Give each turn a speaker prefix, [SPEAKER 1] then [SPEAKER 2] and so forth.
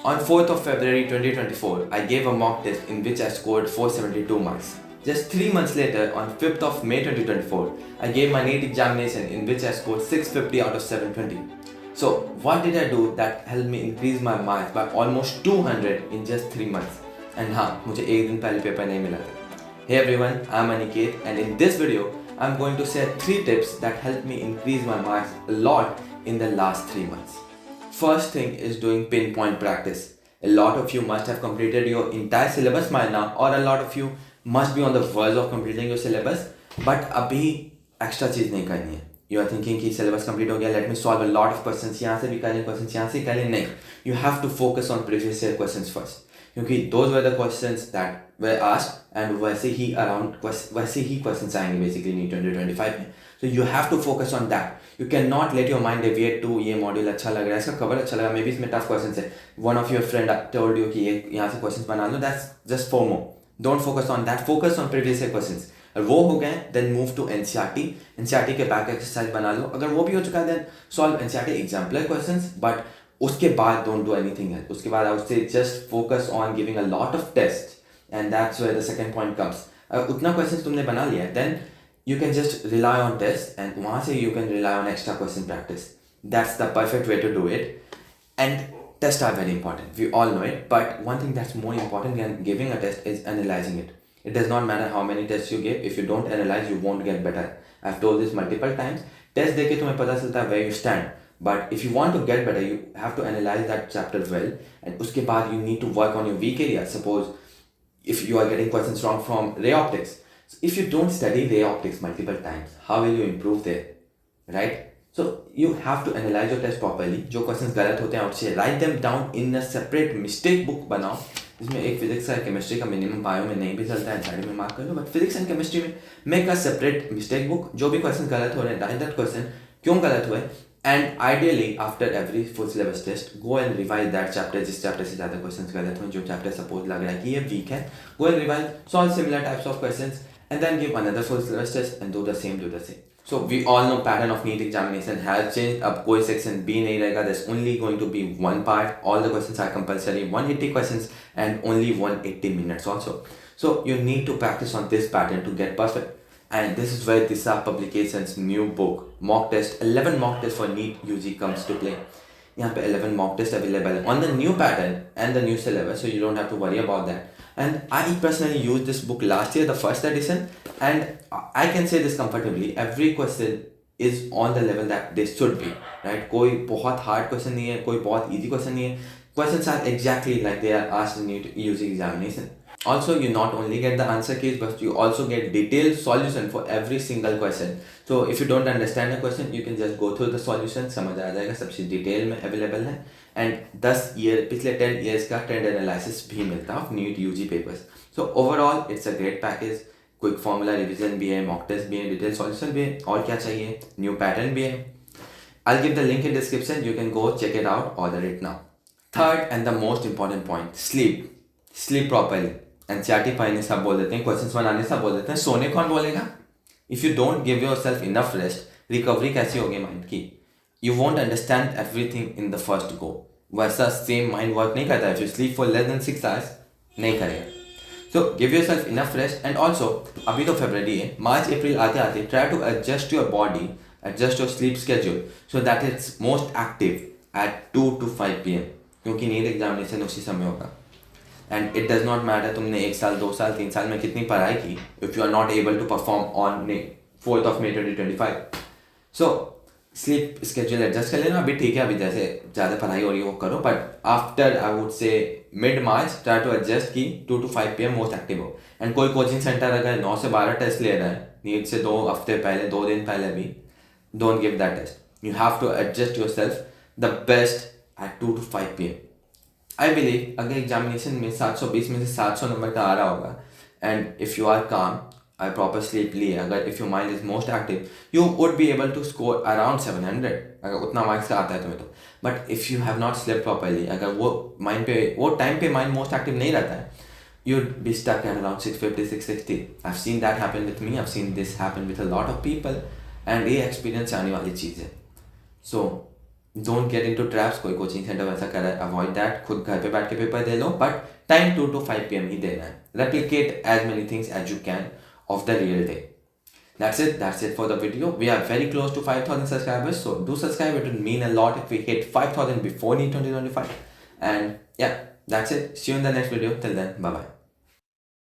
[SPEAKER 1] On 4th of February 2024, I gave a mock test in which I scored 472 marks. Just 3 months later, on 5th of May 2024, I gave my NEET examination in which I scored 650 out of 720. So, what did I do that helped me increase my marks by almost 200 in just 3 months? And हाँ, मुझे एक दिन पहले paper नहीं मिला था. Hey everyone, I'm Aniket, and in this video, I'm going to share 3 tips that helped me increase my marks a lot in the last 3 months. First thing is doing pinpoint practice. A lot of you must have completed your entire syllabus by now, or a lot of you must be on the verge of completing your syllabus, but अभी extra चीज़ नहीं करनी है. You are thinking कि syllabus complete हो गया, let me solve a lot of questions, यहाँ से भी कर लें questions, यहाँ से कर लें. नहीं. You have to focus on previous year questions first. क्योंकि those were the questions that were asked and वैसे ही questions आएंगे basically NEET 2025 में. So you have to focus on that. You cannot let your mind deviate to ये module अच्छा लग रहा है, इसका कवर अच्छा लगा, मे बी इसमें टफ क्वेश्चन है. One of your friend told you कि ये यहाँ से क्वेश्चन बना लो, that's just FOMO. Don't focus on that. Focus on previous year questions. अगर वो हो गए then move to NCERT. NCERT के बैक एक्सरसाइज बना लो. अगर वो भी हो चुका है then solve NCERT exemplar questions. But उसके बाद don't do anything else. उसके बाद I would say just focus on giving a lot of tests, and that's where the second point comes. अगर उतना क्वेश्चन तुमने बना लिया है then you can just rely on tests, and वहाँ से you can rely on extra question practice. That's the perfect way to do it. And tests are very important. We all know it. But one thing that's more important than giving a test is analyzing it. It does not matter how many tests you give. If you don't analyze, you won't get better. I've told this multiple times. Test देके तुम्हें पता चलता है where you stand. But if you want to get better, you have to analyze that chapter well. And उसके बाद you need to work on your weak area. Suppose if you are getting questions wrong from ray optics. So if you don't study ray optics multiple times, how will you improve there? Right? So you have to analyze your test properly. जो questions गलत होते हैं उससे write them down in a separate mistake book बनाओ. जिसमें एक physics का chemistry का मिनिमम बायो में नहीं भी चलता है, साइड में मार्क कर लो. बट फिजिक्स एंड केमिस्ट्री में make a separate mistake book. जो भी क्वेश्चन गलत हो रहे हैं, राइट दैट क्वेश्चन, क्यों गलत हुए. And ideally after every full syllabus test go and revise that chapter. जिस चैप्टर से ज़्यादा क्वेश्चन गलत हुए, जो चैप्टर सपोज लग रहा है कि ये वीक है, गो and revise, solve similar types of question, and then give another full syllabus test and do the same. So we all know pattern of NEET examination has changed. अब कोई section B नहीं रहेगा. There's only going to be one part. All the questions are compulsory. 180 questions and only 180 minutes also. So you need to practice on this pattern to get perfect. And this is where Disa Publications new book, mock test, 11 mock tests for NEET UG comes to play. यहाँ पे 11 mock tests available on the new pattern and the new syllabus, so you don't have to worry about that. And I personally used this book last year, the first edition, and I can say this comfortably. Every question is on the level that they should be, right? कोई बहुत hard question नहीं है, कोई बहुत easy question नहीं है. Questions are exactly like they are asked in NEET UG examination. Also, you not only get the answer keys, but you also get detailed solution for every single question. So if you don't understand a question, you can just go through the solution, समझ आ जाएगा, सब चीज़ detail में available है. And 10 years का trend analysis भी मिलता है of NEET UG papers. So overall it's a great package. Quick formula revision भी है, मॉक टेस्ट भी है, डिटेल सॉल्यूशन भी है, और क्या चाहिए, न्यू पैटर्न भी है. I'll give the link in description. You can go check it out, order it now. Third and the most important point, sleep. Sleep properly. NCERT पढ़ने सब बोल देते हैं, क्वेश्चंस बनाने सब बोल देते हैं, सोने कौन बोलेगा? If you don't give yourself enough rest, recovery कैसी होगी माइंड की? You won't understand everything in the first go. वैसा सेम माइंड वर्क नहीं करता है. If you sleep for less than 6 hours, नहीं करेगा. So give yourself enough rest. And also अभी तो फरवरी है, मार्च अप्रैल आते आते try to adjust your body, adjust your sleep schedule so that it's most active at 2 to 5 PM, क्योंकि NEET examination उसी समय होगा. And it does not matter तुमने 1 साल 2 साल 3 साल में कितनी पढ़ाई की, if you are not able to perform on 4th of May 2025. So sleep schedule adjust कर लेना. अभी ठीक है, अभी जैसे ज़्यादा पढ़ाई हो रही है वो करो, but after I would say mid March try to adjust की 2 to 5 PM मोस्ट एक्टिव हो. एंड कोई कोचिंग सेंटर अगर 9 से 12 टेस्ट ले रहा है नीट से 2 हफ्ते पहले, 2 दिन पहले भी, don't give that test. You have to adjust yourself the best at 2 to 5 PM. I believe अगर एग्जामिनेशन में 720 में से 700 नंबर का आ रहा होगा, एंड इफ़ यू आर काम, I proper sleep लिए, अगर if your mind is most active, you would be able to score around 700 अगर उतना मार्क्स का आता है तुम्हें तो. But if you have not slept properly, अगर वो माइंड पे वो टाइम पे माइंड मोस्ट एक्टिव नहीं रहता है, you'd be stuck at around 650 660. I've seen that happen with me. I've seen this happen with a lot of people, and ये experience आने वाली चीज़ है. So don't get into traps. कोई coaching centre वैसा कर रहा है, अवॉइड दैट। खुद घर पे बैठ के पेपर दे लो, बट टाइम 2 to 5 PM ही देना है। Replicate as many things as you can of the real day. That's it for the video. We are very close to 5,000 subscribers, so do subscribe. It will mean a lot if we hit 5,000 before NEET 2025. And yeah, that's it. See you in the next video. Till then, bye bye.